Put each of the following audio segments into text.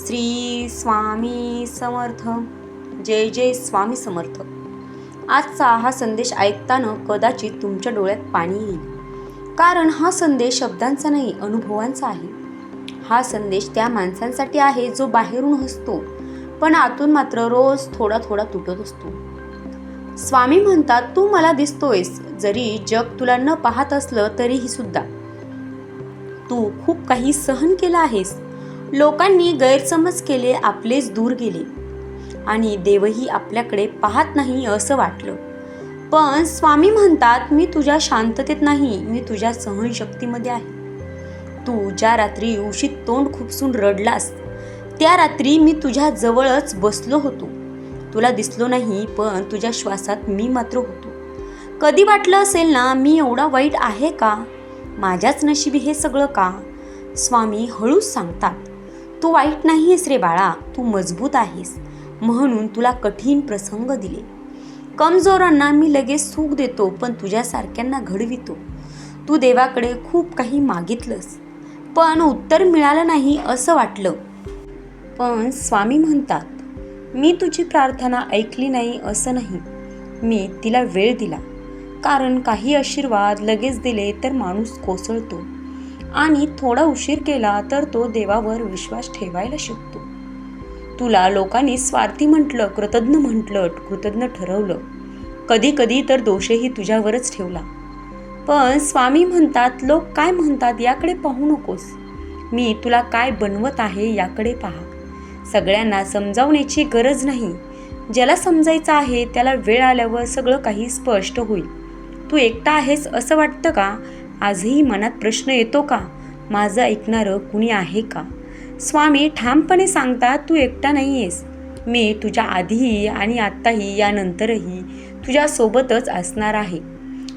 श्री स्वामी समर्थ. जय जय स्वामी समर्थ. आजचा हा संदेश ऐकताना कदाचित तुमच्या डोळ्यात पाणी येईल, कारण हा संदेश शब्दांचा नाही, अनुभवांचा आहे. हा संदेश त्या माणसांसाठी आहे जो बाहेरून हसतो पण आतून मात्र रोज थोडा थोडा तुटत असतो. स्वामी म्हणतात, तू मला दिसतोयस, जरी जग तुला न पाहत असलं तरीही सुद्धा. तू खूप काही सहन केलं आहेस. लोकांनी गैरसमज केले, आपलेच दूर गेले आणि देवही आपल्याकडे पाहत नाही असं वाटलं. पण स्वामी म्हणतात, मी तुझ्या शांततेत नाही, मी तुझ्या सहनशक्तीमध्ये आहे. तू ज्या रात्री उशीत तोंड खुपसून रडलास, त्या रात्री मी तुझ्या जवळच बसलो होतो. तुला दिसलो नाही, पण तुझ्या श्वासात मी मात्र होतो. कधी वाटलं असेल ना, मी एवढा वाईट आहे का? माझ्याच नशिबी हे सगळं का? स्वामी हळूच सांगतात, तू वाईट नाहीयेस रे बाळा, तू मजबूत आहेस. म्हणून तुला कठीण प्रसंग दिले. कमजोरांना मी लगेच सुख देतो, पण तुझ्यासारख्यांना घडवितो. तू देवाकडे खूप काही मागितलंस, पण उत्तर मिळालं नाही असं वाटलं. पण स्वामी म्हणतात, मी तुझी प्रार्थना ऐकली नाही असं नाही, मी तिला वेळ दिला. कारण काही आशीर्वाद लगेच दिले तर माणूस कोसळतो, आणि थोडा उशीर केला तर तो देवावर विश्वास ठेवायला शिकतो. तुला लोकांनी स्वार्थी म्हटलं, कृतज्ञ ठरवलं. कधी कधी तर दोषही तुझ्यावरच ठेवला. पण स्वामी म्हणतात, लोक काय म्हणतात याकडे पाहू नकोस. मी तुला काय बनवत आहे याकडे पहा. सगळ्यांना समजावण्याची गरज नाही. ज्याला समजायचं आहे त्याला वेळ आल्यावर सगळं काही स्पष्ट होईल. तू एकटा आहेस असं वाटतं का? आजही मनात प्रश्न येतो का? माझं ऐकणारं कुणी आहे का? स्वामी ठामपणे सांगतात, तू एकटा नाहीयेस. मी तुझ्या आधीही आणि आत्ताही यानंतरही तुझ्यासोबतच असणार आहे.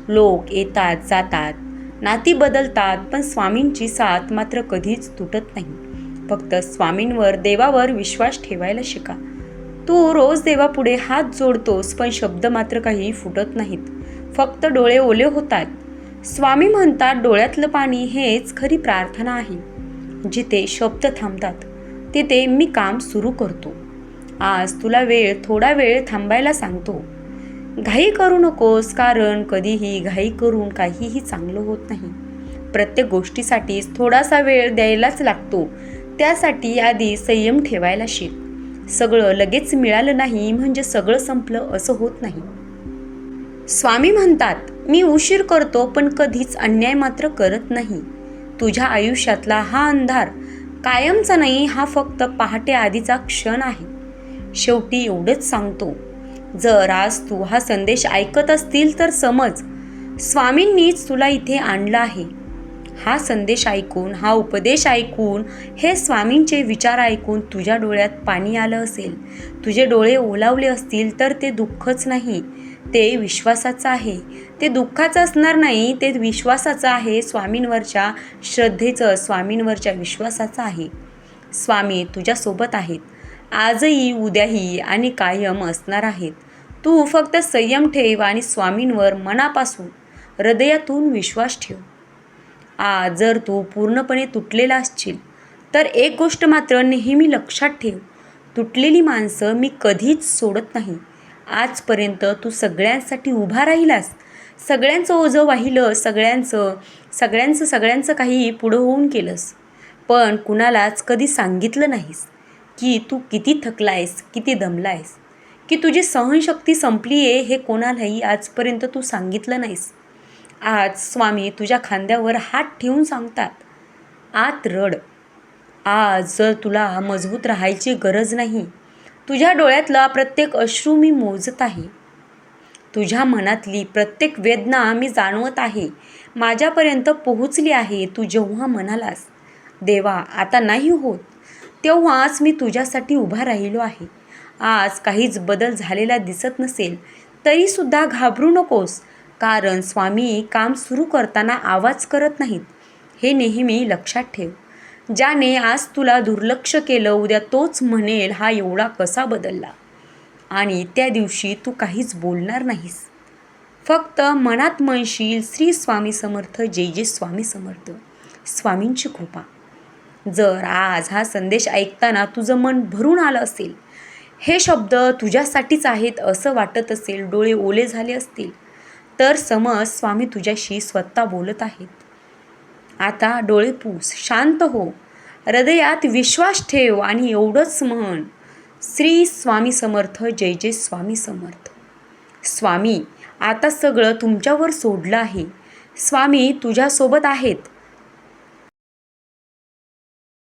लोक येतात जातात, नाती बदलतात, पण स्वामींची साथ मात्र कधीच तुटत नाही. फक्त स्वामींवर, देवावर विश्वास ठेवायला शिका. तू रोज देवापुढे हात जोडतोस, पण शब्द मात्र काही फुटत नाहीत, फक्त डोळे ओले होतात. स्वामी म्हणतात, डोळ्यातलं पाणी हेच खरी प्रार्थना आहे. जिथे शब्द थांबतात तिथे मी काम सुरू करतो. आज तुला थोडा वेळ थांबायला सांगतो. घाई करू नकोस, कारण कधीही घाई करून काहीही चांगलं होत नाही. प्रत्येक गोष्टीसाठीच थोडासा वेळ द्यायलाच लागतो. त्यासाठी आधी संयम ठेवायला शिक. सगळं लगेच मिळालं नाही म्हणजे सगळं संपलं असं होत नाही. स्वामी म्हणतात, मी उशीर करतो पण कधीच अन्याय मात्र करत नाही. तुझ्या आयुष्यातला हा अंधार कायमचा नाही, हा फक्त पहाटे आधीचा क्षण आहे. शेवटी एवढंच सांगतो, जर आज तू हा संदेश ऐकत असतील तर समज, स्वामींनीच तुला इथे आणलं आहे. हा संदेश ऐकून, हा उपदेश ऐकून, हे स्वामींचे विचार ऐकून तुझ्या डोळ्यात पाणी आलं असेल, तुझे डोळे ओलावले असतील, तर ते दुःखच नाही, ते विश्वासाचं आहे. ते दुःखाचं असणार नाही, ते विश्वासाचं आहे. स्वामींवरच्या श्रद्धेचं, स्वामींवरच्या विश्वासाचं आहे. स्वामी तुझ्यासोबत आहेत, आजही, उद्याही आणि कायम असणार आहेत. तू फक्त संयम ठेव आणि स्वामींवर मनापासून, हृदयातून विश्वास ठेव. आज जर तू पूर्णपणे तुटलेला असशील तर एक गोष्ट मात्र नेहमी लक्षात ठेव, तुटलेली माणसं मी कधीच सोडत नाही. आजपर्यंत तू सगळ्यांसाठी उभा राहिलास, सगळ्यांचं ओझं वाहिलं, सगळ्यांचं काही पुढं होऊन केलंस, पण कुणालाच कधी सांगितलं नाहीस की तू किती थकलायस, किती दमलायस, की तुझी सहनशक्ती संपली आहे, हे कोणालाही आजपर्यंत तू सांगितलं नाहीस. आज स्वामी तुझ्या खांद्यावर हात ठेवून सांगतात, आत रड. आज जर तुला मजबूत राहायची गरज नाही, तुझ्या डोळ्यातला प्रत्येक अश्रू मी मोजत आहे. तुझ्या मनातली प्रत्येक वेदना मी जाणवत आहे, माझ्यापर्यंत पोहोचली आहे. तू जेव्हा म्हणालास, देवा आता नाही होत, तेव्हाच मी तुझ्यासाठी उभा राहिलो आहे. आज काहीच बदल झालेला दिसत नसेल तरीसुद्धा घाबरू नकोस, कारण स्वामी काम सुरू करताना आवाज करत नाहीत, हे नेहमी लक्षात ठेव. ज्याने आज तुला दुर्लक्ष केलं, उद्या तोच म्हणेल, हा एवढा कसा बदलला? आणि त्या दिवशी तू काहीच बोलणार नाहीस, फक्त मनात म्हणशील, श्री स्वामी समर्थ, जय जय स्वामी समर्थ. स्वामींची कृपा. जर आज हा संदेश ऐकताना तुझं मन भरून आलं असेल, हे शब्द तुझ्यासाठीच आहेत असं वाटत असेल, डोळे ओले झाले असतील, तर समज स्वामी तुझ्याशी स्वतः बोलत आहेत. आता डोळे पुस, शांत हो, हृदयात विश्वास ठेव आणि एवढंच म्हण, श्री स्वामी समर्थ, जय जय स्वामी समर्थ. स्वामी, आता सगळं तुमच्यावर सोडलं आहे. स्वामी तुझ्यासोबत आहेत.